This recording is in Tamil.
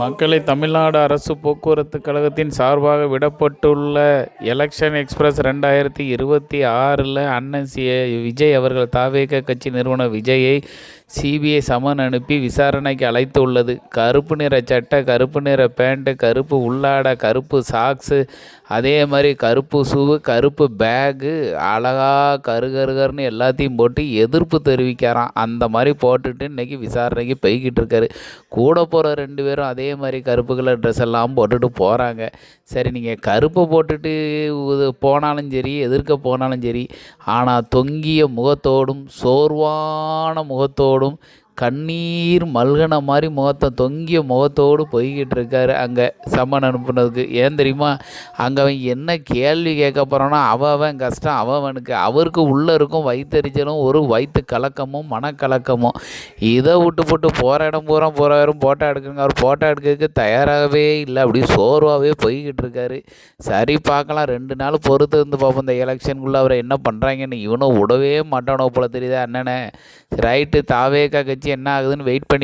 மக்களை தமிழ்நாடு அரசு போக்குவரத்து கழகத்தின் சார்பாக விடப்பட்டுள்ள எலெக்ஷன் எக்ஸ்பிரஸ் 2026 அண்ணன் விஜய் அவர்கள் தாவேக கட்சி நிறுவனர் விஜயை சிபிஐ சமன் அனுப்பி விசாரணைக்கு அழைத்து உள்ளது. கருப்பு நிற சட்டை, கருப்பு நிற பேண்ட்டு, கருப்பு உள்ளாடை, கருப்பு சாக்ஸு, அதே மாதிரி கருப்பு ஷூவு, கருப்பு பேகு, அழகாக கருகருகர்னு எல்லாத்தையும் போட்டு எதிர்ப்பு தெரிவிக்கிறான். அந்த மாதிரி போட்டுட்டு இன்றைக்கி விசாரணைக்கு போய்கிட்டு இருக்காரு. கூட போகிற 2 பேரும் அதே மாதிரி கருப்பு கலர் ட்ரெஸ் எல்லாம் போட்டுட்டு போகிறாங்க. சரி, நீங்கள் கருப்பை போட்டுட்டு போனாலும் சரி, எதிர்க்க போனாலும் சரி, ஆனால் தொங்கிய முகத்தோடும் சோர்வான முகத்தோடும் கண்ணீர் மல்கன மாதிரி தொங்கிய முகத்தோடு போய்கிட்டு இருக்காரு அங்கே சம்மன் அனுப்புனதுக்கு. ஏன் தெரியுமா? அங்கே அவன் என்ன கேள்வி கேட்க போகிறான்னா அவன் கஷ்டம் அவனுக்கு. அவருக்கு உள்ளே இருக்கும் வயிற்றெரிச்சலும் ஒரு வயிற்று கலக்கமும் மனக்கலக்கமும். இதை விட்டு போட்டு போகிற இடம் போகிறவரும் ஃபோட்டோ எடுக்குங்க. அவர் ஃபோட்டோ எடுக்கிறதுக்கு தயாராகவே இல்லை, அப்படி சோர்வாகவே போய்கிட்டு இருக்காரு. சரி, பார்க்கலாம், 2 நாள் பொறுத்து இருந்து பார்ப்போம் இந்த எலெக்ஷனுக்குள்ளே அவரை என்ன பண்ணுறாங்கன்னு. இவனும் விடவே மாட்டானோ போல தெரியுதா அண்ணனை. ரைட்டு, தாவேக கட்சி என்ன ஆகுதுன்னு வெயிட் பண்ணி